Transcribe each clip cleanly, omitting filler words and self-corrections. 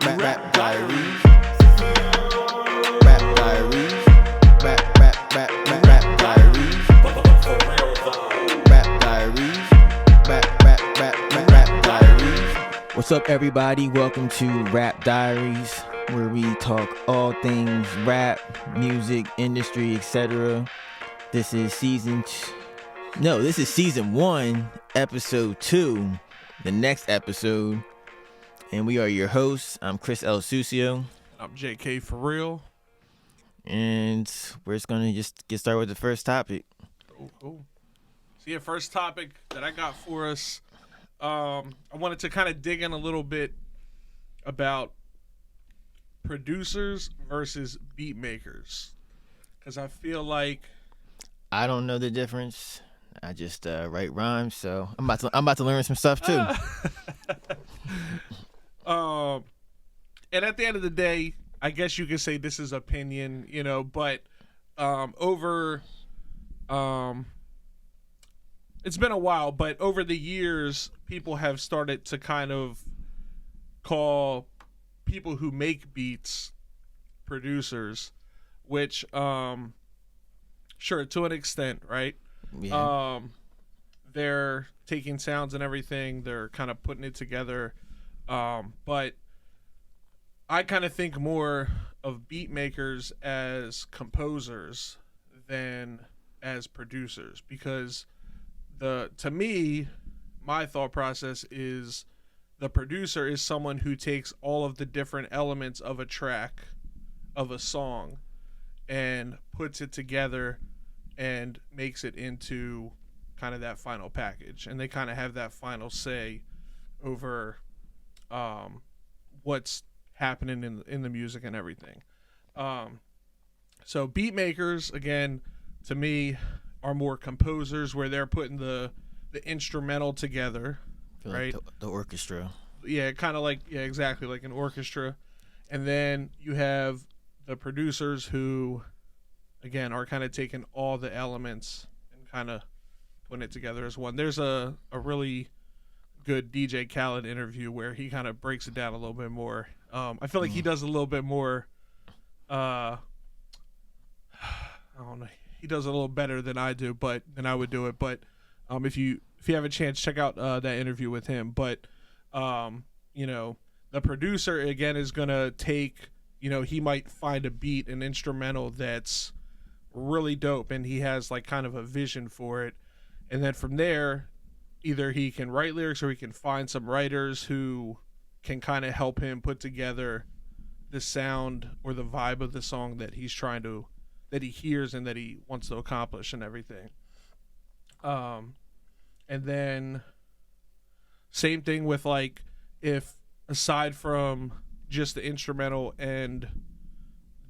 Rap Diaries. Rap Diaries. Rap Diaries. Rap Diaries. Rap Diaries. What's up, everybody? Welcome to Rap Diaries, where we talk all things rap, music, industry, etc. This is season 1, episode 2, the next episode. And we are your hosts. I'm Chris L. Sucio. I'm J.K.Forreal. And we're just going to just get started with the first topic. Cool. So, first topic that I got for us, I wanted to kind of dig in a little bit about producers versus beat makers. Because I feel like... I don't know the difference. I just write rhymes, so I'm about to learn some stuff too. And at the end of the day, I guess you could say this is opinion, but it's been a while, but over the years, people have started to kind of call people who make beats producers, which, sure, to an extent, right? Yeah. They're taking sounds and everything, they're kind of putting it together, but I kind of think more of beat makers as composers than as producers, because to me, my thought process is the producer is someone who takes all of the different elements of a track, of a song, and puts it together and makes it into kind of that final package, and they kind of have that final say over what's happening in the music and everything. So beat makers, again, to me, are more composers, where they're putting the instrumental together, right? Like the orchestra. Yeah, kind of like, yeah, exactly, like an orchestra. And then you have the producers who, again, are kind of taking all the elements and kind of putting it together as one. There's a really good DJ Khaled interview where he kind of breaks it down a little bit more. I feel like he does a little bit more, I don't know, he does a little better than I would do it. But if you have a chance, check out that interview with him. But the producer, again, is gonna take, he might find a beat, an instrumental that's really dope, and he has like kind of a vision for it, and then from there, either he can write lyrics or he can find some writers who can kind of help him put together the sound or the vibe of the song that that he hears and that he wants to accomplish and everything. And then same thing with, like, if aside from just the instrumental and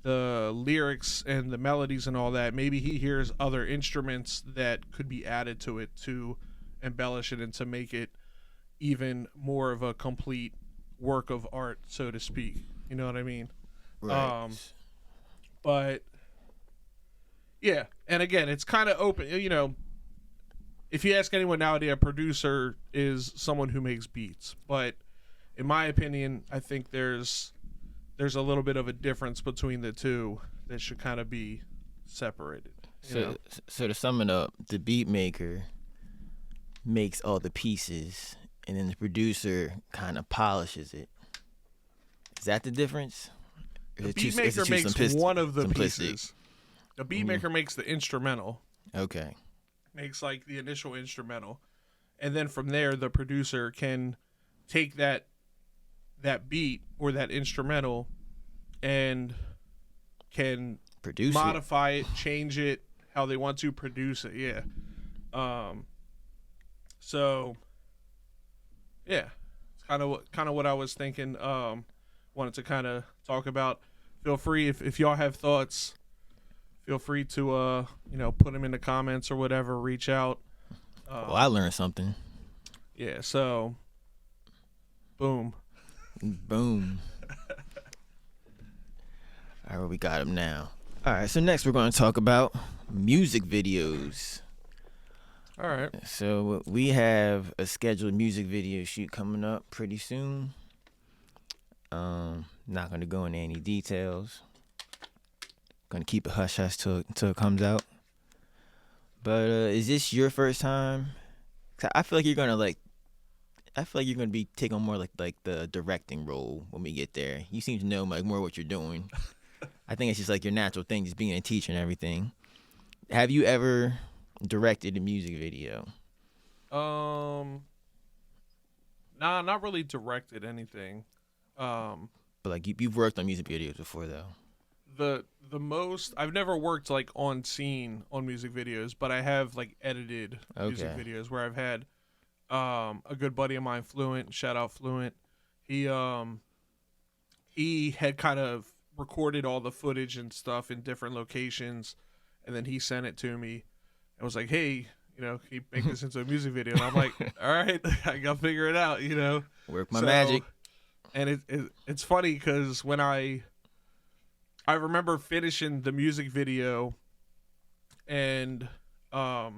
the lyrics and the melodies and all that, maybe he hears other instruments that could be added to it to embellish it and to make it even more of a complete work of art, so to speak. You know what I mean? Right. But yeah, and again, it's kind of open. If you ask anyone nowadays, a producer is someone who makes beats. But in my opinion, I think there's a little bit of a difference between the two that should kind of be separated. So to sum it up, the beat maker makes all the pieces, and then the producer kind of polishes it. Is that the difference? The beat maker makes one of the pieces. The beat maker makes the instrumental. Okay. Makes like the initial instrumental, and then from there, the producer can take that beat or that instrumental and can modify it, change it how they want to produce it. Yeah. So yeah, it's kind of what I was thinking. Wanted to kind of talk about. Feel free if y'all have thoughts. Feel free to put them in the comments or whatever. Reach out. Well, I learned something. Yeah. So, boom. All right, we got them now. All right. So next we're going to talk about music videos. All right. So we have a scheduled music video shoot coming up pretty soon. Not gonna go into any details. Gonna keep it hush hush till it comes out. But is this your first time? 'Cause I feel like you're gonna be taking on more like the directing role when we get there. You seem to know like more what you're doing. I think it's just like your natural thing, just being a teacher and everything. Have you ever directed a music video? Nah, not really directed anything. But like you've worked on music videos before though. The most I've never worked like on scene on music videos, but I have like edited music videos where I've had a good buddy of mine, Fluent, shout out Fluent. He had kind of recorded all the footage and stuff in different locations, and then he sent it to me and was like, "Hey, can you make this into a music video?" And I'm like, "All right, I gotta figure it out, Work my magic." And it's funny because when I remember finishing the music video, and I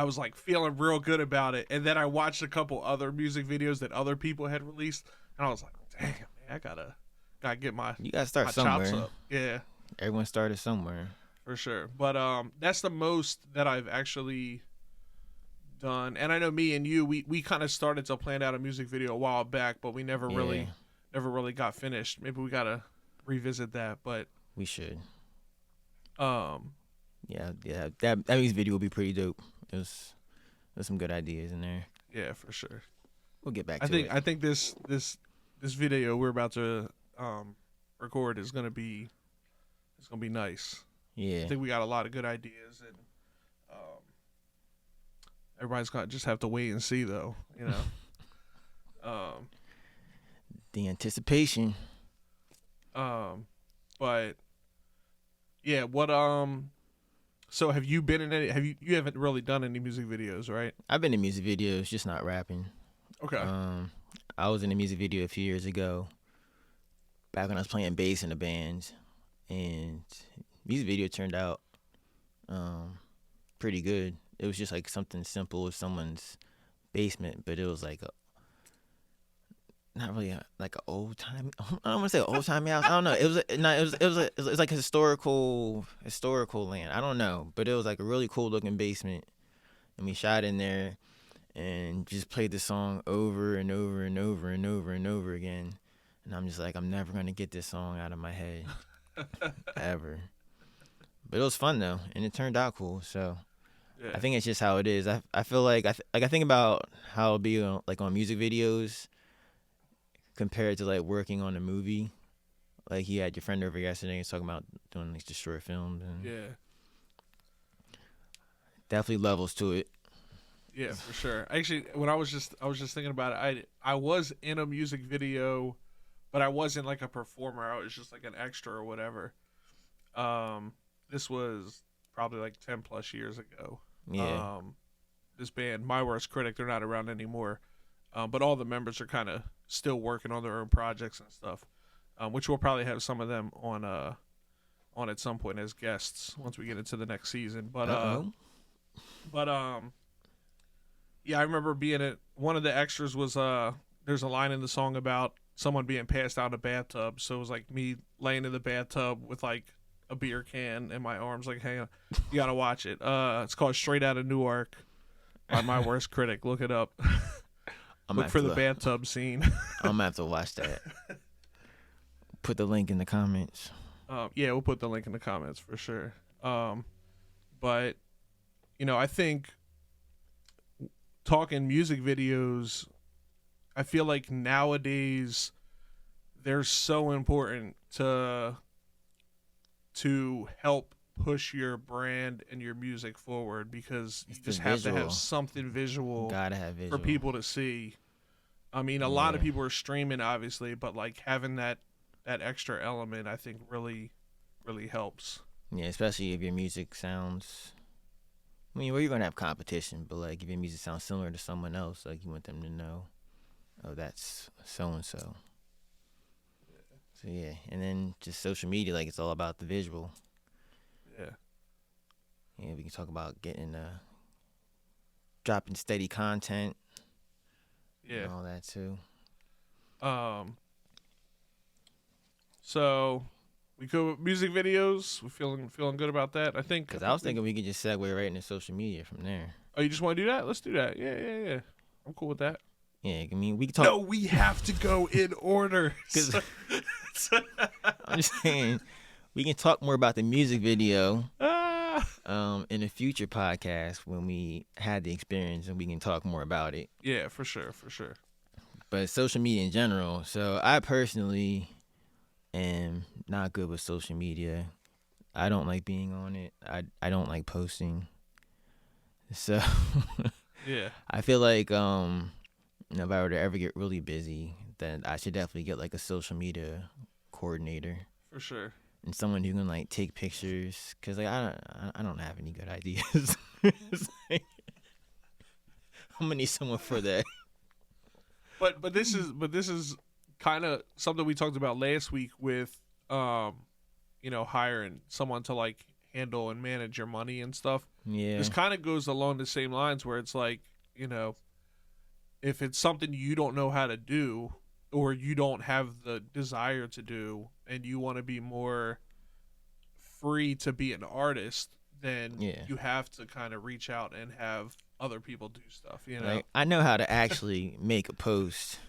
was like feeling real good about it, and then I watched a couple other music videos that other people had released, and I was like, "Damn, man, I gotta get you gotta start my somewhere." chops up." Yeah, everyone started somewhere for sure. But that's the most that I've actually done. And I know me and you, we kind of started to plan out a music video a while back, but we never really got finished. Maybe we gotta revisit that, but we should. Yeah, that music video will be pretty dope. There's some good ideas in there. Yeah, for sure. We'll get back to it. I think this video we're about to record is gonna be nice. Yeah, I think we got a lot of good ideas, and everybody's gonna just have to wait and see, though. The anticipation. But yeah, what so have you been in any? You haven't really done any music videos, right? I've been in music videos, just not rapping. Okay. I was in a music video a few years ago, back when I was playing bass in a band, and music video turned out pretty good. It was just like something simple with someone's basement, but it was like not really like an old time. I don't want to say old timey house. I don't know. It was like historical land. I don't know, but it was like a really cool looking basement, and we shot in there, and just played the song over and over and over and over and over again. And I'm just like, I'm never gonna get this song out of my head, ever. But it was fun though, and it turned out cool. So yeah. I think it's just how it is. I feel like I think about how it'll be on music videos compared to like working on a movie. Like you had your friend over yesterday, he's talking about doing like just short films, and definitely levels to it. Yeah, for sure. Actually, when I was just thinking about it, I was in a music video, but I wasn't like a performer. I was just like an extra or whatever. This was probably like 10 plus years ago. Yeah. This band, My Worst Critic, they're not around anymore. But all the members are kind of still working on their own projects and stuff, which we'll probably have some of them on at some point as guests once we get into the next season. But yeah, I remember being at one of the extras was there's a line in the song about someone being passed out in a bathtub, so it was like me laying in the bathtub with like a beer can in my arms, like, "Hang on, you gotta watch it." It's called Straight Outta Newark by My Worst Critic. Look it up. Look for the bathtub scene. I'm gonna have to watch that. Put the link in the comments. Yeah, we'll put the link in the comments for sure. But I think talking music videos, I feel like nowadays they're so important to help push your brand and your music forward, because you just have to have something visual, for people to see. I mean, a lot of people are streaming, obviously, but like having that extra element, I think really, really helps. Yeah, especially if your music sounds, I mean, you're gonna have competition, but like if your music sounds similar to someone else, like you want them to know, oh, that's so and so. So yeah, and then just social media, like it's all about the visual. Yeah. Yeah, we can talk about dropping steady content. Yeah. And all that too. So we go with music videos. We feeling good about that. Because I was thinking we could just segue right into social media from there. Oh, you just want to do that? Let's do that. Yeah. I'm cool with that. Yeah, I mean, we can talk. No, we have to go in order. Because I'm just saying, we can talk more about the music video in a future podcast when we had the experience and we can talk more about it. Yeah, for sure. But social media in general. So I personally am not good with social media. I don't like being on it. I don't like posting. So yeah, I feel like if I were to ever get really busy, then I should definitely get like a social media coordinator for sure. and someone who can like take pictures. Cause like I don't have any good ideas. Like, I'm gonna need someone for that. But this is kind of something we talked about last week with hiring someone to like handle and manage your money and stuff. Yeah. This kind of goes along the same lines where it's like, if it's something you don't know how to do or you don't have the desire to do and you want to be more free to be an artist, then you have to kind of reach out and have other people do stuff, Like, I know how to actually make a post.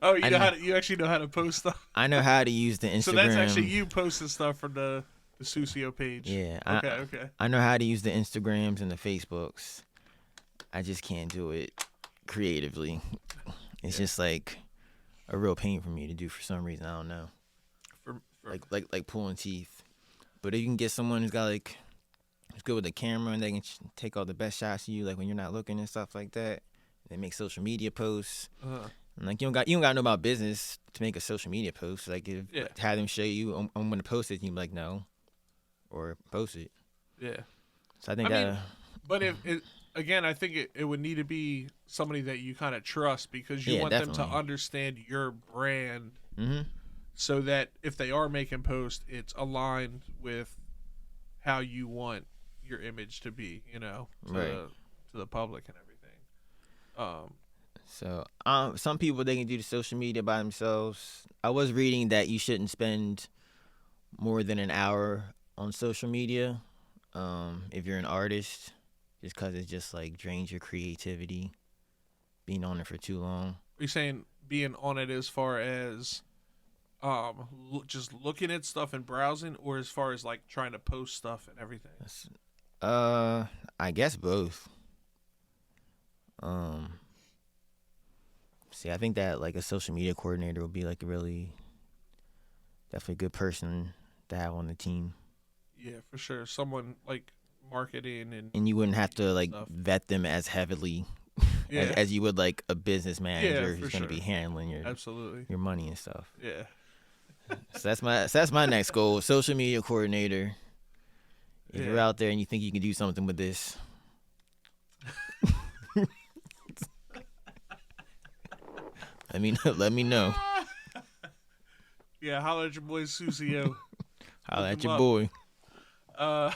Oh, you actually know how to post stuff? I know how to use the Instagram. So that's actually you posting stuff from the Sucio page. Yeah. Okay. I know how to use the Instagrams and the Facebooks. I just can't do it creatively. It's just like a real pain for me to do for some reason. I don't know. Like pulling teeth. But if you can get someone who's good with the camera and they can take all the best shots of you, like when you're not looking and stuff like that. They make social media posts. And like you don't got to know about business to make a social media post. Like have them show you, I'm going to post it, and you be like no, or post it. Yeah. So I think but I think it would need to be somebody that you kind of trust because you want definitely. them to understand your brand, Mm-hmm. so that if they are making posts, it's aligned with how you want your image to be, to the public and everything. So some people, they can do the social media by themselves. I was reading that you shouldn't spend more than an hour on social media if you're an artist, just because it just like drains your creativity being on it for too long. Are you saying being on it as far as just looking at stuff and browsing, or as far as like trying to post stuff and everything? I guess both. See, I think that like a social media coordinator would be like a really definitely good person to have on the team. Yeah, for sure. Someone like marketing and you wouldn't have to like stuff. vet them as heavily as you would like a business manager who's going to be handling your money and stuff. Yeah. So that's my next goal, social media coordinator. If you're out there and you think you can do something with this, let me know. Yeah, holler at your boy Sucio. Holler at your boy. No,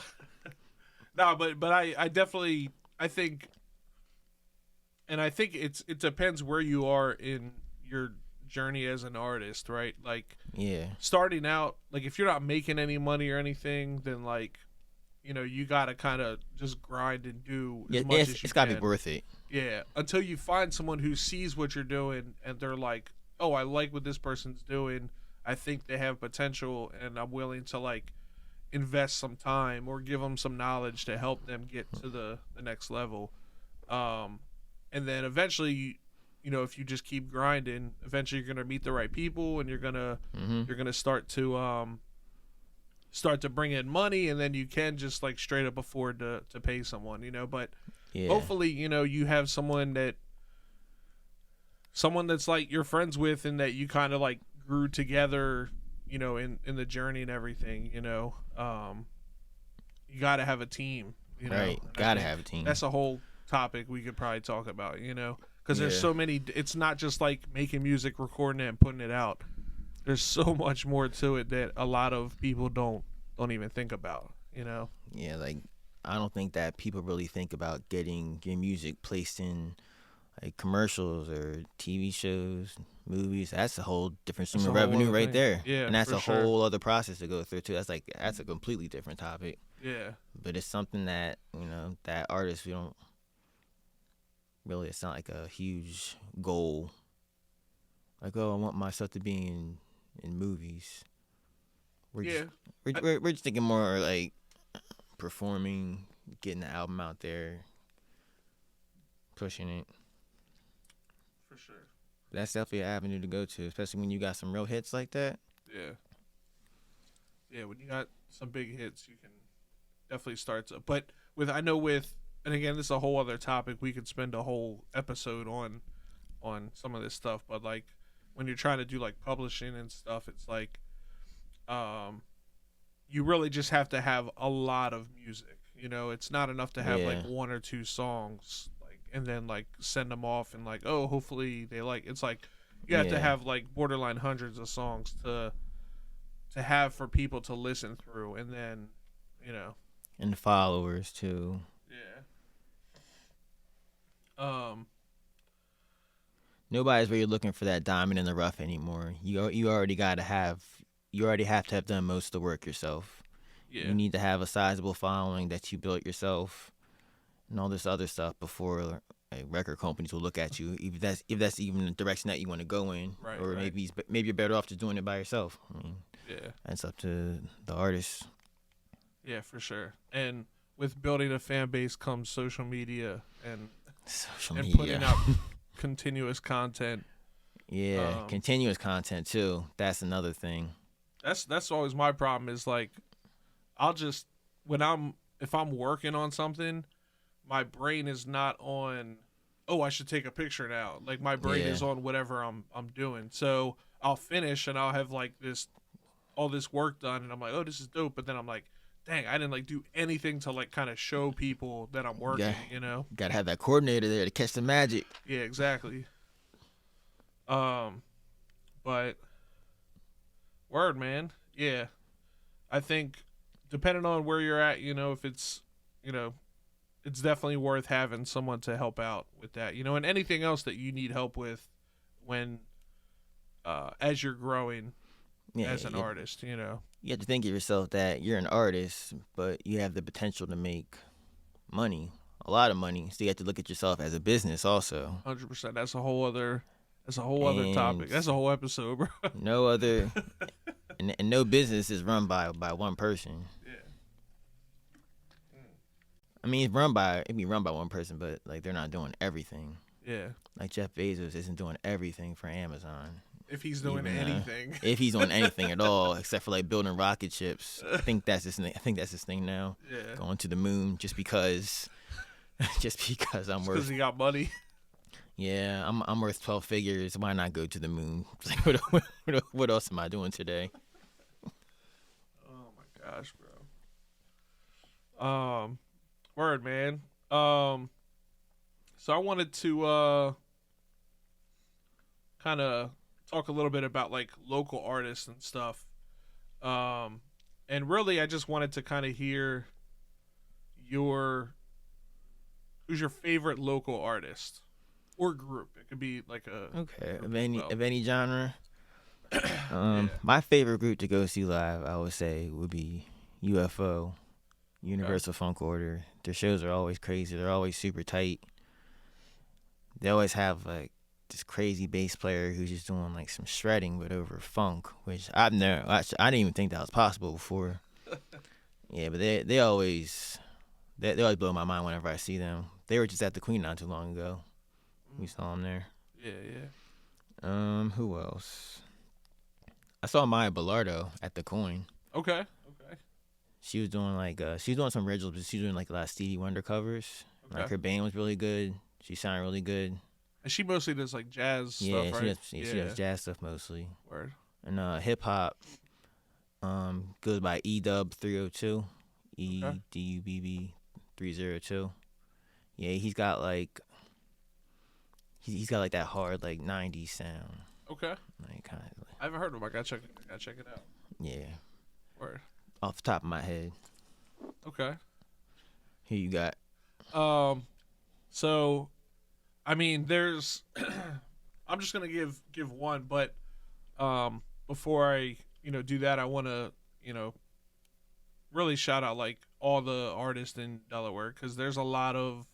but I definitely think, and I think it depends where you are in your journey as an artist, right? Like, starting out, like if you're not making any money or anything, then like, you gotta kind of just grind and do as much as you can. It's gotta be worth it. Yeah, until you find someone who sees what you're doing and they're like, oh, I like what this person's doing. I think they have potential, and I'm willing to like invest some time or give them some knowledge to help them get to the next level. And then eventually, if you just keep grinding, eventually you're gonna meet the right people, and you're gonna start to bring in money, and then you can just like straight up afford to pay someone, But hopefully, you have someone that's like you're friends with, and that you kind of like grew together, in the journey and everything. You gotta have a team. Right, gotta have a team. That's a whole topic we could probably talk about. Because there's so many. It's not just like making music, recording it, and putting it out. There's so much more to it that a lot of people don't even think about. Yeah, like I don't think that people really think about getting your music placed in like commercials or TV shows, movies. That's a whole different That's stream a of whole revenue other right thing. there, Yeah, and that's for a sure. whole other process to go through too. That's a completely different topic. Yeah. But it's something that that artists we don't really. It's not like a huge goal. Like, oh, I want my stuff to be in movies. We're Yeah. just we're just thinking more like performing, getting the album out there, pushing it. For sure. That's definitely an avenue to go to, especially when you got some real hits like that. Yeah. Yeah, when you got some big hits, you can definitely start to. But and again, this is a whole other topic. We could spend a whole episode on some of this stuff. But like when you're trying to do like publishing and stuff, it's like, you really just have to have a lot of music. It's not enough to have like Yeah. one or two songs, like, and then like send them off and like, oh, hopefully they like. It's like you have to Yeah. have like borderline hundreds of songs to have for people to listen through, and then you know And followers too. yeah. Nobody's really looking for that diamond in the rough anymore. You already have to have done most of the work yourself. Yeah. You need to have a sizable following that you built yourself, and all this other stuff before like, record companies will look at you. If that's even the direction that you want to go in, Right, or right. maybe you're better off just doing it by yourself. I mean, Yeah. that's up to the artist. Yeah, for sure. And with building a fan base comes social media and Social and media. putting out continuous content. Yeah, continuous content too. That's another thing. That's always my problem is like I'll just if I'm working on something, my brain is not on, oh, I should take a picture now. Like my brain Yeah. is on whatever I'm doing. So I'll finish and I'll have like all this work done and I'm like, oh, this is dope, but then I'm like, dang, I didn't like do anything to like kind of show people that I'm working, Gotta have that coordinator there to catch the magic. Yeah, exactly. But word, man. Yeah. I think depending on where you're at, if it's, it's definitely worth having someone to help out with that, and anything else that you need help with when as you're growing as an artist, You have to think of yourself that you're an artist, but you have the potential to make money, a lot of money. So you have to look at yourself as a business also. 100%. That's a whole other And topic. That's a whole episode, bro. No other, and no business is run by one person. Yeah. I mean, it'd be run by one person, but like they're not doing everything. Yeah. Like Jeff Bezos isn't doing everything for Amazon. If he's doing Even, anything. If he's doing anything at all, except for like building rocket ships. I think that's his thing now. Yeah. Going to the moon just because I'm worth. Because he got money. Yeah, I'm worth 12 figures. Why not go to the moon? Like, what else am I doing today? Oh my gosh, bro. Word, man. So I wanted to kind of talk a little bit about like local artists and stuff. And really I just wanted to kind of hear who's your favorite local artist or group. It could be like a Okay, group of any genre. Yeah. My favorite group to go see live, I would say, would be UFO, Universal Funk Order. Their shows are always crazy. They're always super tight. They always have like this crazy bass player who's just doing like some shredding but over funk, which I didn't even think that was possible before. Yeah, but they always blow my mind whenever I see them. They were just at the Queen not too long ago. We saw them there. Yeah. Who else? I saw Maya Bellardo at the Coin. Okay. She was doing some originals, but she was doing like a lot of Stevie Wonder covers. Okay. Like her band was really good. She sounded really good. And she mostly does like jazz Yeah, stuff, right? she does jazz stuff mostly. Word. And hip hop goes by EDUB302. EDUBB 302. Yeah, he's got like that hard like 90s sound. Okay. Like kind of I haven't heard of him. I gotta check it out. yeah. Word. Off the top of my head. Okay. Who you got? So, I mean, there's I'm just gonna give one, but before I do that, I want to really shout out like all the artists in Delaware because there's a lot of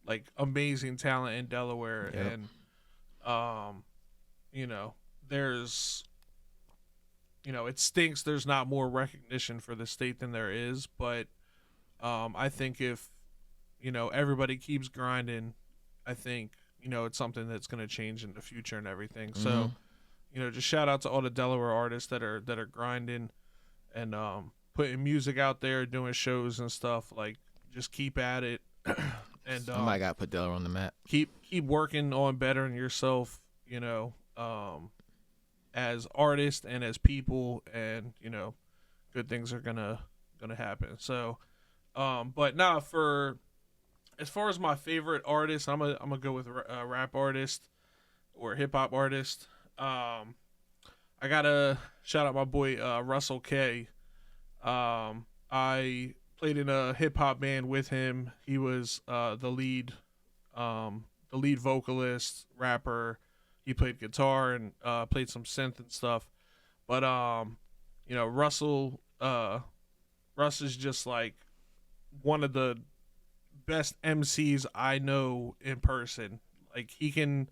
like amazing talent in Delaware, Yep. and um, there's it stinks there's not more recognition for the state than there is, but I think if everybody keeps grinding, I think it's something that's going to change in the future and everything. Mm-hmm. So just shout out to all the Delaware artists that are grinding and putting music out there, doing shows and stuff. Like, just keep at it, and Somebody got to put Delaware on the map. keep working on bettering yourself. As artists and as people, and good things are gonna happen. So, but now for as far as my favorite artist, I'm gonna go with a rap artist or hip hop artist. I gotta shout out my boy Russell K. I played in a hip hop band with him. He was the lead vocalist, rapper. He played guitar and played some synth and stuff. But Russell, Russ is just like one of the best MCs I know in person. Like, he can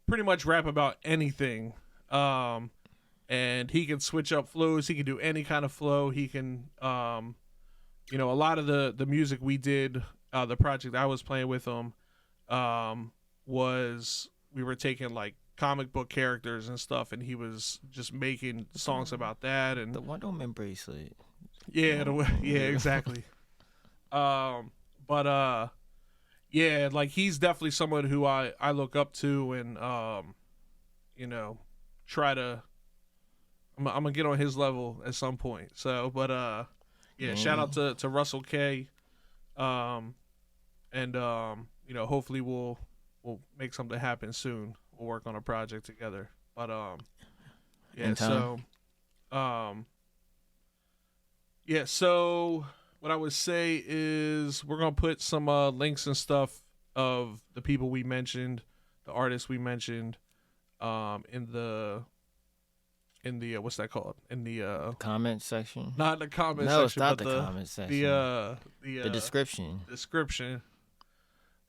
pretty much rap about anything. And he can switch up flows. He can do any kind of flow. He can, a lot of the music we did, the project I was playing with him, was we were taking like comic book characters and stuff, and he was just making songs about that. And The Wonder Woman bracelet. yeah, exactly. But yeah, like, he's definitely someone who I look up to, and try to. I'm gonna get on his level at some point. So, but yeah, shout out to Russell K. And hopefully we'll make something happen soon. We'll work on a project together. But yeah, so yeah, so what I would say is we're gonna put some links and stuff of the people we mentioned, the artists we mentioned, in the what's that called? In the comment section. not the comment No, section, it's not but the comment section. the description. Description.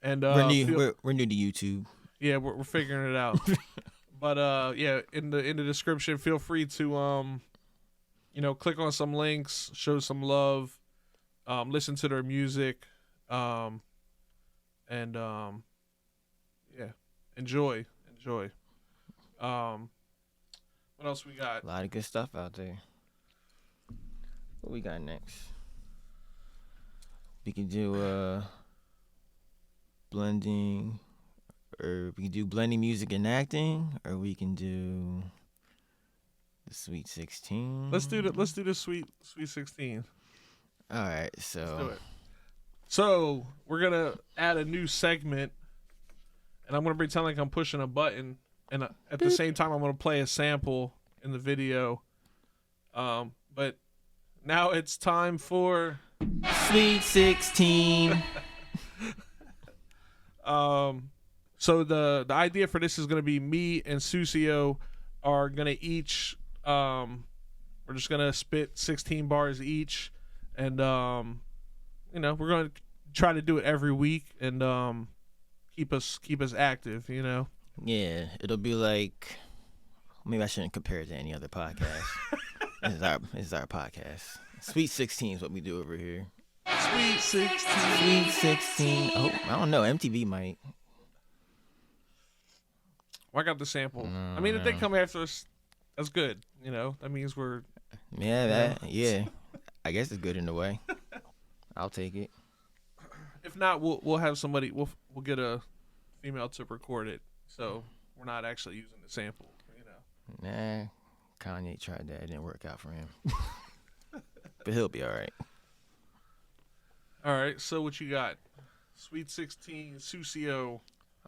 And we're new to YouTube. yeah, we're figuring it out. But yeah, in the description, feel free to click on some links, show some love, listen to their music, and yeah, enjoy. What else we got? A lot of good stuff out there. What we got next? We can do blending, or we can do blending music and acting, or we can do the Sweet 16. Let's do the Sweet 16. All right, Let's do so it. So we're gonna add a new segment, and I'm gonna pretend like I'm pushing a button, and at the same time I'm gonna play a sample in the video. But now it's time for Sweet 16. So the idea for this is gonna be me and Sucio are gonna each we're just gonna spit 16 bars each, and we're gonna try to do it every week and keep us active. Yeah, it'll be like, maybe I shouldn't compare it to any other podcast. This is our podcast. Sweet 16 is what we do over here. Sweet 16. Sweet 16. Oh, I don't know. MTV might. Well, I got the sample. I mean, if they come after us, that's good. That means we're. Yeah. I guess it's good in a way. I'll take it. If not, we'll have somebody. We'll get a female to record it, so we're not actually using the sample. Nah, Kanye tried that. It didn't work out for him. But he'll be all right. All right. So what you got? Sweet 16, Sucio.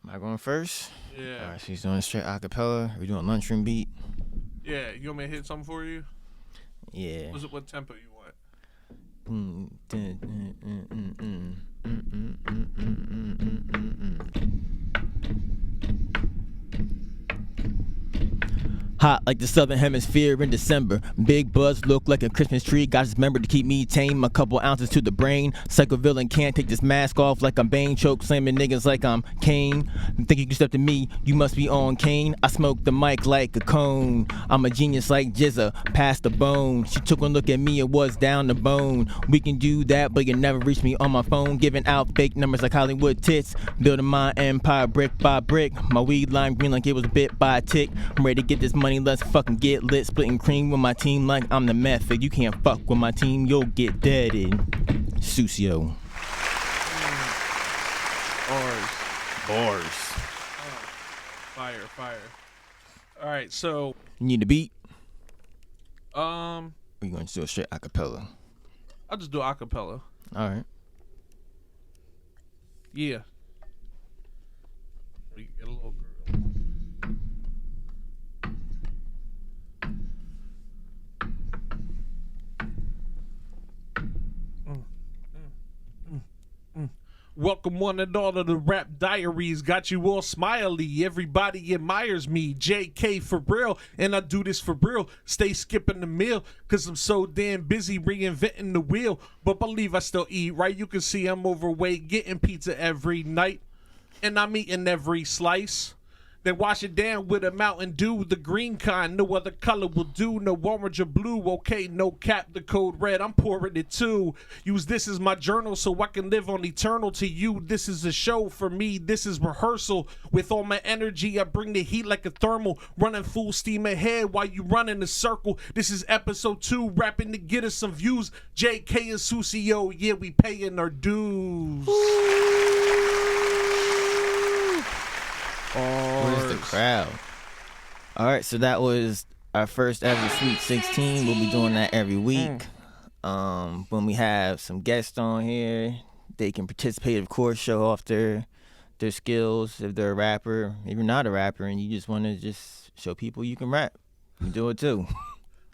Am I going first? Yeah. All right, she's doing straight acapella. We're doing lunchroom beat. Yeah. You want me to hit something for you? Yeah. What tempo you want? Hot like the southern hemisphere in December. Big buzz look like a Christmas tree. Got this member to keep me tame. A couple ounces to the brain. Psycho villain can't take this mask off like I'm Bane. Choke slamming niggas like I'm Kane. Think you can step to me? You must be on Kane. I smoke the mic like a cone. I'm a genius like Jizza. Past the bone. She took one look at me. It was down the bone. We can do that, but you never reach me on my phone. Giving out fake numbers like Hollywood tits. Building my empire brick by brick. My weed lime green like it was bit by a tick. I'm ready to get this money, let's fucking get lit. Splitting cream with my team like I'm the method. You can't fuck with my team, you'll get deaded. Sucio. Bars. Fire. All right, so You need a beat? Or you going to do a straight acapella? I'll just do acapella. All right. Yeah. We get a little girl. Welcome one and all to the Rap Diaries. Got you all smiley. Everybody admires me. J.K.Forreal. And I do this for real. Stay skipping the meal. Cause I'm so damn busy reinventing the wheel. But believe I still eat right. You can see I'm overweight. Getting pizza every night. And I'm eating every slice. Then wash it down with a Mountain Dew, the green kind, no other color will do, no orange or blue, okay, no cap, the code red, I'm pouring it too. Use this as my journal so I can live on eternal to you. This is a show for me, this is rehearsal. With all my energy, I bring the heat like a thermal, running full steam ahead while you run in a circle. This is episode 2, rapping to get us some views. JK and Sucio, yeah, we paying our dues. Where's the crowd? All right, so that was our first ever Sweet 16. We'll be doing that every week. When we have some guests on here, they can participate, of course, show off their skills. If they're a rapper, if you're not a rapper and you just want to just show people you can rap, you do it too.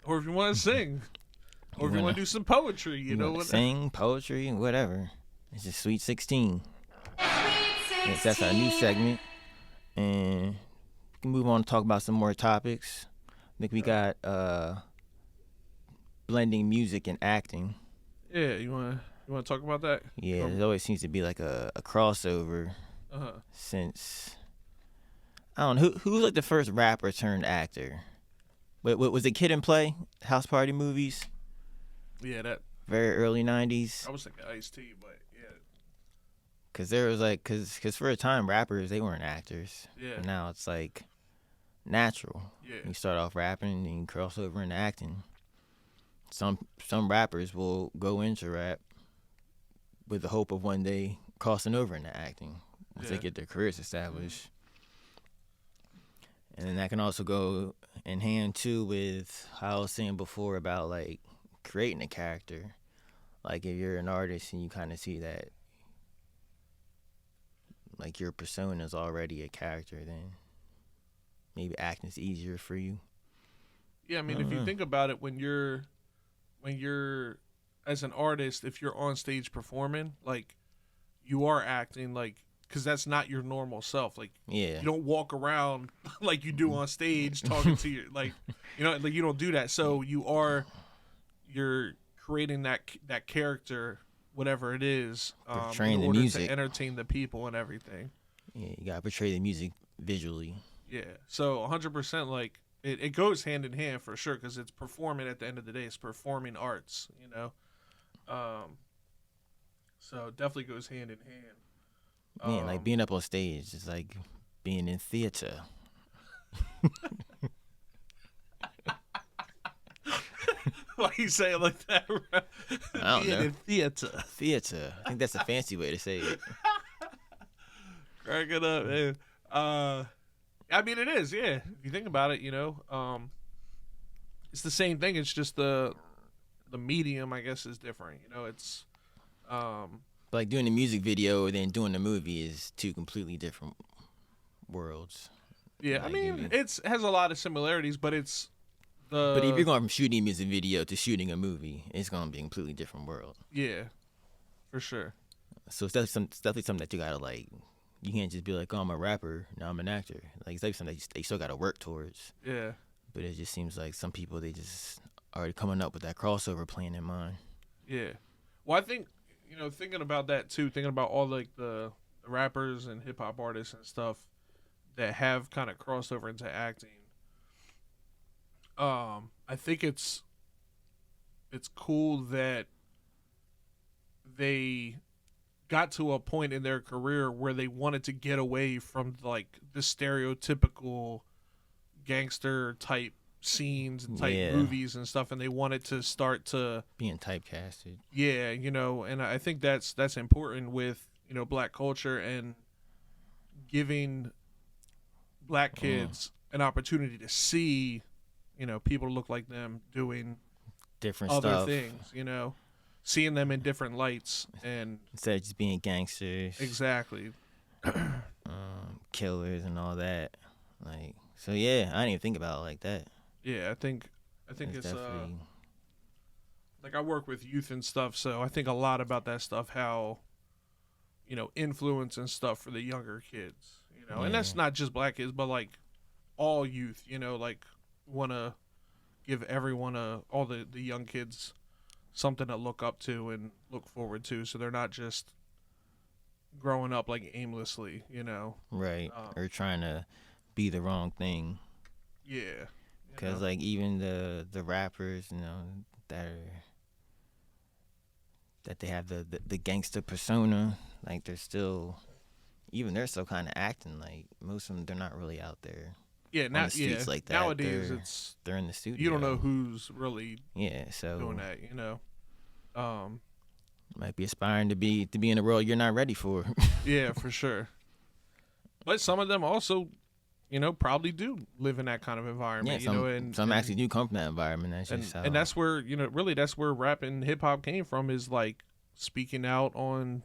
Or if you want to sing, or if you want to do some poetry, you know what? Sing, poetry, whatever. It's just Sweet 16. Yes, that's our new segment. And we can move on to talk about some more topics. I think we got blending music and acting. Yeah, you wanna talk about that? Yeah, there always seems to be like a crossover. Since I don't know who's like the first rapper turned actor. What was it? Kid and Play, House Party movies. Yeah, that very early '90s. I was thinking Ice-T, but yeah. Cause there was like, cause for a time rappers they weren't actors. Yeah. And now it's like natural. Yeah. You start off rapping and you cross over into acting. Some rappers will go into rap with the hope of one day crossing over into acting once they get their careers established. And then that can also go in hand too with how I was saying before about like creating a character. Like if you're an artist and you kind of see that like your persona is already a character, then maybe acting's easier for you. Yeah, I mean, if you think about it, when you're as an artist, if you're on stage performing, like you are acting, like, because that's not your normal self. Like, yeah, you don't walk around like you do on stage talking to your, like, you know, like you don't do that. So you're creating that character, whatever it is, portraying in order the music to entertain the people and everything. Yeah, you gotta portray the music visually. Yeah, so 100%, like it goes hand in hand for sure, because it's performing at the end of the day. It's performing arts, you know. So it definitely goes hand in hand. Yeah, like being up on stage is like being in theater. Why you say it like that? I don't know. In theater. Theater. I think that's a fancy way to say it. Crack it up, man. I mean, it is, yeah. If you think about it, you know, it's the same thing. It's just the medium, I guess, is different. You know, it's like doing the music video and then doing the movie is two completely different worlds. Yeah, like, I mean, it has a lot of similarities, but it's the. But if you're going from shooting a music video to shooting a movie, it's going to be a completely different world. Yeah, for sure. So it's definitely something that you gotta like. You can't just be like, "Oh, I'm a rapper, now I'm an actor." Like it's like something that you still gotta work towards. Yeah. But it just seems like some people, they just already coming up with that crossover plan in mind. Yeah. Well, I think, thinking about that too, thinking about all like the rappers and hip hop artists and stuff that have kind of crossed over into acting. I think it's cool that they got to a point in their career where they wanted to get away from like the stereotypical gangster type scenes and type movies and stuff, and they wanted to start to being typecasted. Yeah, and I think that's important with black culture and giving black kids an opportunity to see people look like them doing different other stuff. things, seeing them in different lights, and instead of just being gangsters, exactly, killers and all that. Like, so yeah, I didn't even think about it like that. Yeah, I think it's definitely... like I work with youth and stuff, so I think a lot about that stuff, how influence and stuff for the younger kids, and that's not just black kids, but like all youth, like want to give everyone all the young kids something to look up to and look forward to, so they're not just growing up like aimlessly, right, or trying to be the wrong thing. Yeah, because like even the rappers, that they have the gangster persona, like they're still kind of acting like most of them, they're not really out there. Yeah, on the streets like that. Nowadays they're in the studio. You don't know who's really so doing that, might be aspiring to be in a world you're not ready for. Yeah, for sure. But some of them also, probably do live in that kind of environment. Yeah, and some actually do come from that environment. That's just and that's where really that's where rap and hip hop came from, is like speaking out on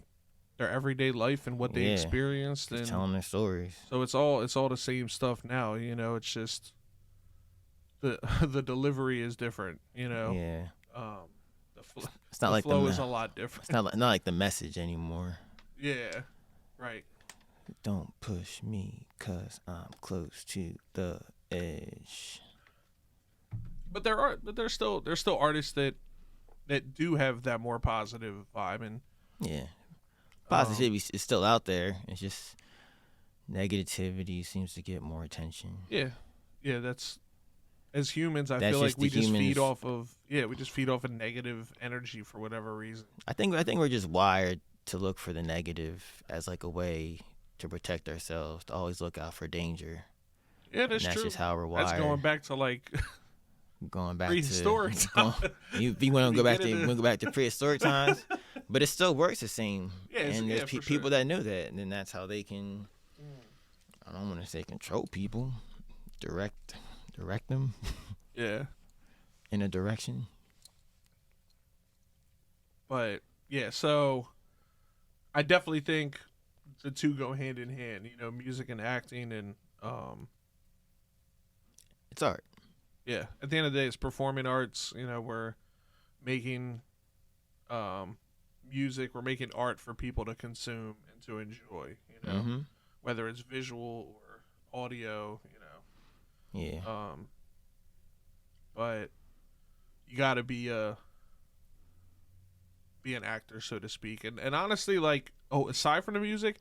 their everyday life and what they experienced and telling their stories. So it's all the same stuff now. It's just the delivery is different. Yeah. It's not like the flow is a lot different. It's not like the message anymore. Yeah, right. Don't push me, 'cause I'm close to the edge. But there's still artists that do have that more positive vibe, and positivity is still out there. It's just negativity seems to get more attention. Yeah, that's as humans, I feel like we just feed off of negative energy for whatever reason. I think we're just wired to look for the negative as like a way to protect ourselves, to always look out for danger. Yeah, that's true. That's just how we're wired. That's going back to like prehistoric times. You want to go back to prehistoric times, but it still works the same. Yeah, and there's people that know that, and then that's how they can. I don't want to say control people, direct them. Yeah. In a direction. But yeah, so I definitely think the two go hand in hand, music and acting, and it's art. Yeah, at the end of the day, it's performing arts. We're making music, we're making art for people to consume and to enjoy. Whether it's visual or audio. Yeah. But you got to be an actor, so to speak, and honestly, like, aside from the music,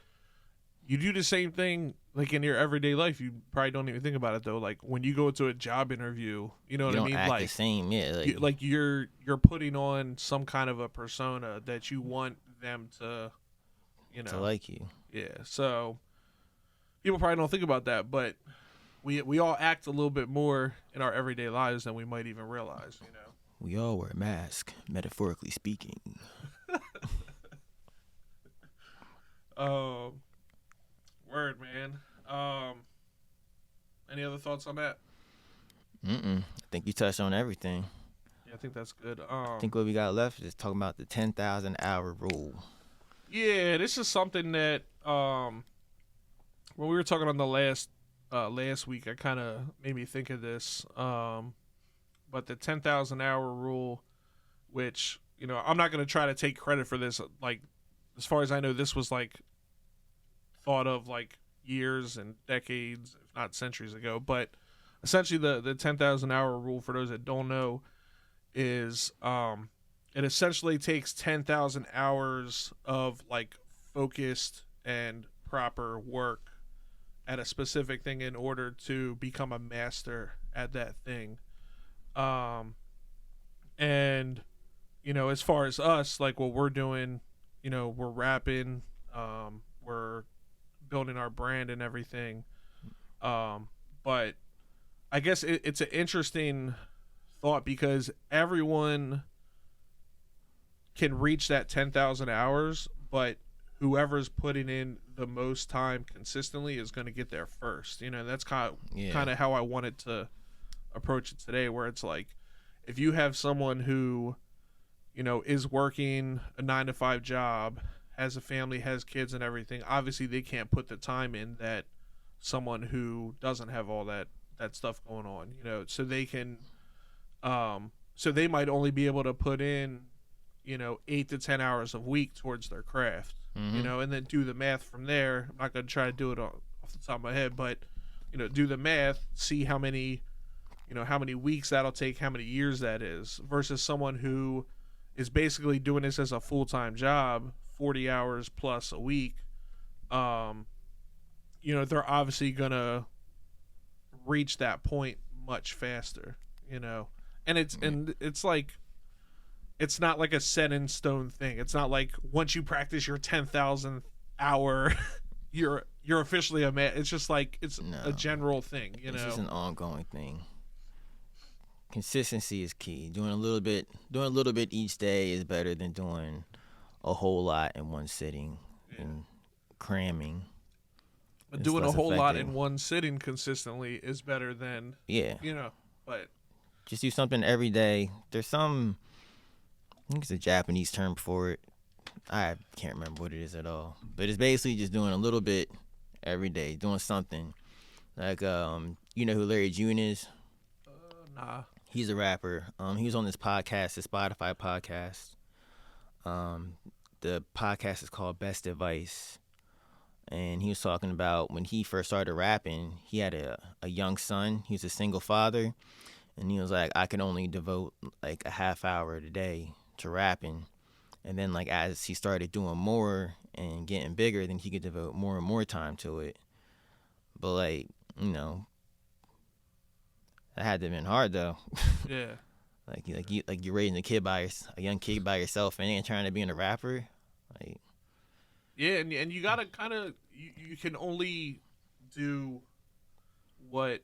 you do the same thing like in your everyday life. You probably don't even think about it though. Like when you go to a job interview, you know what I mean? Act like the same, yeah. You're putting on some kind of a persona that you want them to, to like you. Yeah. So people probably don't think about that, but we all act a little bit more in our everyday lives than we might even realize. We all wear masks, metaphorically speaking. Word, man. Any other thoughts on that? I think you touched on everything. Yeah, I think that's good. I think what we got left is talking about the 10,000 hour rule. Yeah, this is something that when we were talking on the last week, I kind of made me think of this. But the 10,000 hour rule, which I'm not going to try to take credit for this. Like, as far as I know, this was like thought of like years and decades, if not centuries ago. But essentially the 10,000 hour rule, for those that don't know, is it essentially takes 10,000 hours of like focused and proper work at a specific thing in order to become a master at that thing. Um, and as far as us, like what we're doing, we're rapping, we're building our brand and everything. But I guess it's an interesting thought because everyone can reach that 10,000 hours, but whoever's putting in the most time consistently is going to get there first. That's kind of how I wanted to approach it today, where it's like if you have someone who is working a 9 to 5 job, has a family, has kids and everything, obviously they can't put the time in that someone who doesn't have all that stuff going on, so they can so they might only be able to put in 8 to 10 hours a week towards their craft, and then do the math from there. I'm not going to try to do it off the top of my head, but do the math, see how many weeks that'll take, how many years that is, versus someone who is basically doing this as a full-time job, 40 hours plus a week. They're obviously gonna reach that point much faster, and it's like it's not like a set in stone thing. It's not like once you practice your 10,000th hour you're officially a man. It's just like it's a general thing, It's just an ongoing thing. Consistency is key. Doing a little bit each day is better than doing a whole lot in one sitting and cramming. But doing a whole lot in one sitting consistently is better than but just do something every day. There's I think it's a Japanese term for it. I can't remember what it is at all. But it's basically just doing a little bit every day, doing something. Like you know who Larry June is? Nah. He's a rapper. He was on this podcast, the Spotify podcast. The podcast is called Best Advice. And he was talking about when he first started rapping, he had a young son. He was a single father. And he was like, I can only devote like a half hour a day to rapping. And then like as he started doing more and getting bigger, then he could devote more and more time to it. But like, that had to have been hard though. Yeah. like you're raising a young kid by yourself and ain't trying to be a rapper. Like, yeah, and you gotta kind of you can only do what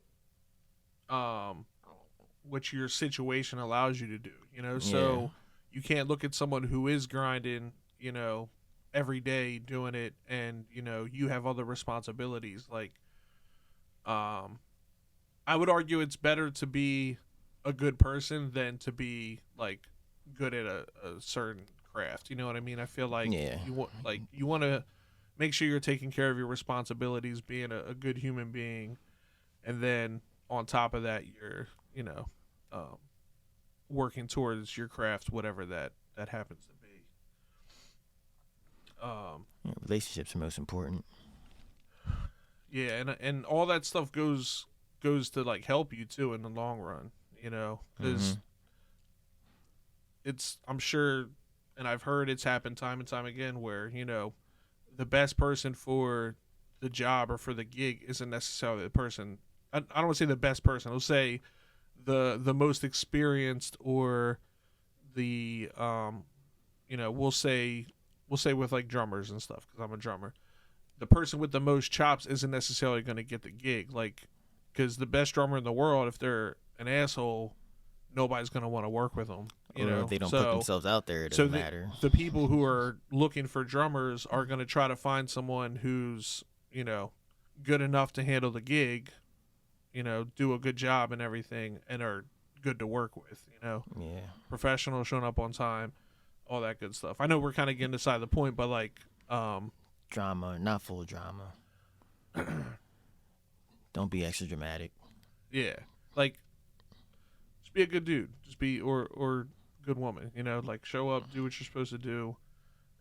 your situation allows you to do. So you can't look at someone who is grinding, every day doing it, and you have other responsibilities. Like, I would argue it's better to be a good person than to be like good at a certain craft. You know what I mean? I feel like you want to make sure you're taking care of your responsibilities, being a good human being, and then on top of that, you're working towards your craft, whatever that happens to be. Relationships are most important. Yeah, and all that stuff goes to like help you too in the long run, because it's, I'm sure, and I've heard it's happened time and time again where the best person for the job or for the gig isn't necessarily the person. I don't want to say the best person. I'll say the most experienced, or the we'll say with like drummers and stuff, because I'm a drummer. The person with the most chops isn't necessarily going to get the gig, like, because the best drummer in the world, if they're an asshole, nobody's going to want to work with them. If they don't put themselves out there, it doesn't matter. The people who are looking for drummers are going to try to find someone who's good enough to handle the gig, do a good job and everything, and are good to work with. Professional, showing up on time, all that good stuff. I know we're kind of getting aside the point, but like drama, not full drama. Don't be extra dramatic. Yeah, like just be a good dude. Just be or good woman. Like show up, do what you're supposed to do,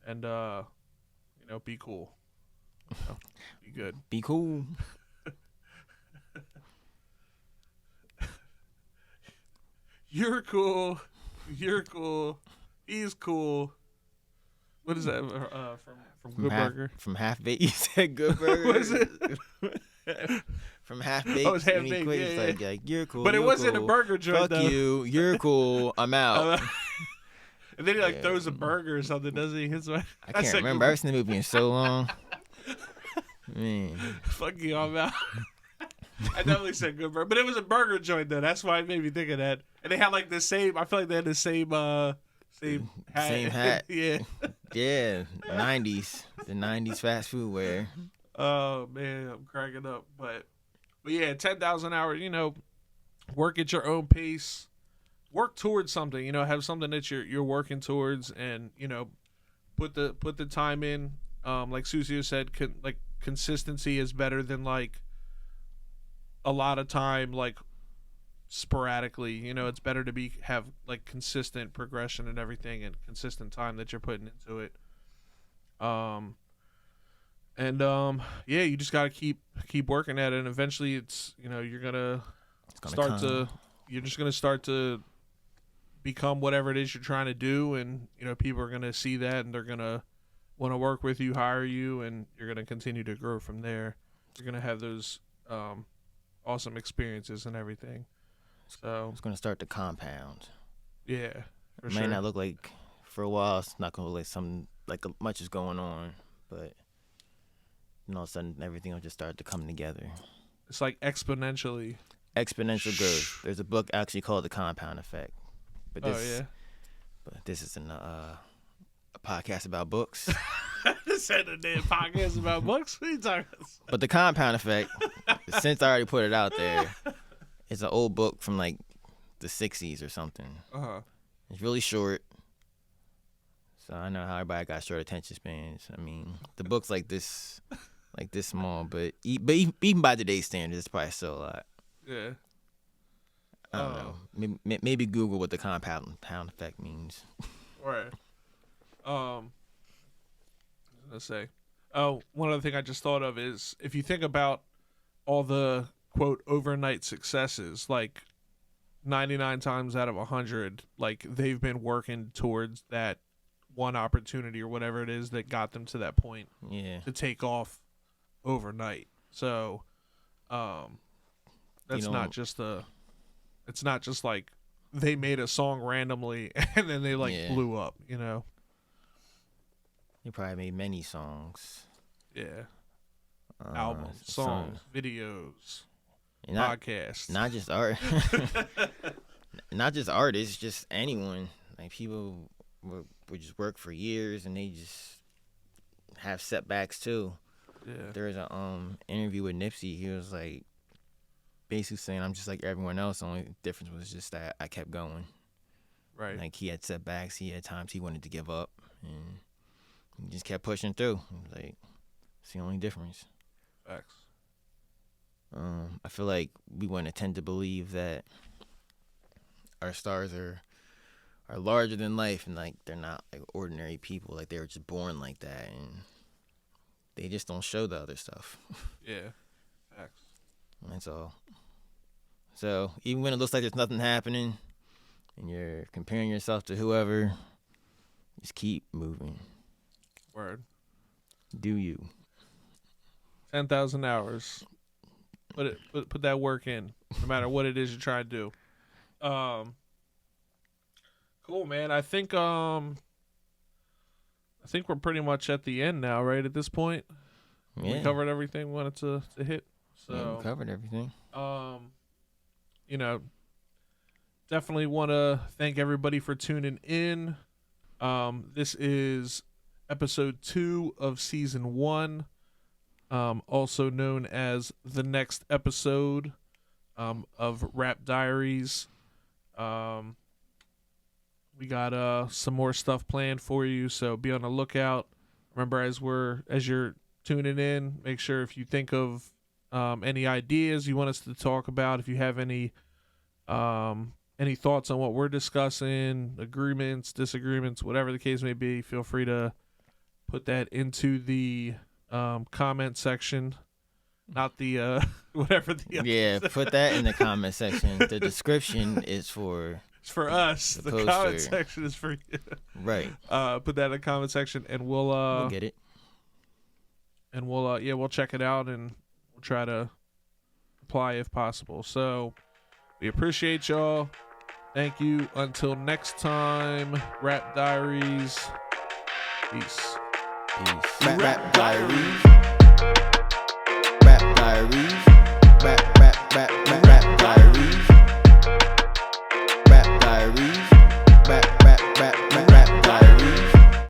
and be cool. Be good. Be cool. You're cool. You're cool. He's cool. What is that from Good Burger? From Half Baked. You said Good Burger. What is it? From Half Baked. Oh, it's Half when he Baked. quit, Yeah, it's yeah. like, you're cool. But it you're wasn't cool. a burger joint, Fuck though. you. You're cool. I'm out. And then he like throws a burger or something, doesn't he? I can't remember. I've seen the movie in so long. Man. Fuck you, I'm out. I definitely said Good Burger, but it was a burger joint though. That's why it made me think of that. And they had like the same. I feel like they had the same hat. Same hat. Yeah. Yeah. 90s. The 90s fast food wear. Oh man, I'm cracking up. But yeah, 10,000 hours. You know, work at your own pace. Work towards something. You know, have something that you're working towards, and you know, put the time in. Like Sucio said, consistency is better than like a lot of time, like sporadically. You know, it's better to have like consistent progression and everything, and consistent time that you're putting into it. Yeah, you just gotta keep working at it, and eventually, it's you know you're gonna you're just gonna start to become whatever it is you're trying to do, and you know people are gonna see that, and they're gonna want to work with you, hire you, and you're gonna continue to grow from there. You're gonna have those awesome experiences and everything. So it's gonna start to compound. Yeah, for it sure. may not look like for a while. It's not gonna look like much is going on, but all of a sudden everything will just start to come together. It's like exponential growth. There's a book actually called The Compound Effect. But this isn't a podcast about books. This ain't a damn podcast about books. What are you talking about? But The Compound Effect, since I already put it out there, it's an old book from like the 60s or something. It's really short. So I know how everybody got short attention spans. I mean, the book's like this small, but even by today's standards, it's probably still a lot. Yeah. I don't know. Maybe Google what the compound effect means. Right. Let's say. One other thing I just thought of is if you think about all the quote overnight successes, like 99 times out of 100, like they've been working towards that one opportunity or whatever it is that got them to that point. Yeah. To take off overnight. So, that's not just it's not just like they made a song randomly and then they blew up, you know. They probably made many songs. Yeah. Albums, songs, videos, podcasts. Not just art. Not just artists, just anyone. Like people would just work for years and they just have setbacks too. Yeah. There was an interview with Nipsey. He was like basically saying I'm just like everyone else. The only difference was just that I kept going. Right. Like he had setbacks. He had times he wanted to give up, and he just kept pushing through. Like it's the only difference. Facts. I feel like we want to tend to believe that our stars are larger than life, and like they're not like ordinary people. Like they were just born like that, and they just don't show the other stuff. Yeah. Facts. That's all. So even when it looks like there's nothing happening and you're comparing yourself to whoever, just keep moving. Word. Do you. 10,000 hours. Put that work in, no matter what it is you're trying to do. Cool, man. I think we're pretty much at the end now, right? At this point, Yeah. we covered everything we wanted to hit. So Yeah, we covered everything. You know, definitely want to thank everybody for tuning in. This is episode 2 of season 1, also known as the next episode of Rap Diaries. We got some more stuff planned for you, so be on the lookout. Remember, as you're tuning in, make sure if you think of any ideas you want us to talk about, if you have any thoughts on what we're discussing, agreements, disagreements, whatever the case may be, feel free to put that into the comment section. Not the whatever the Yeah, put that in the comment section. The description is for It's for us. The comment section is for you. Right. Put that in the comment section, and we'll get it. And we'll check it out, and we'll try to apply if possible. So we appreciate y'all. Thank you. Until next time, Rap Diaries. Peace. Rap Diaries.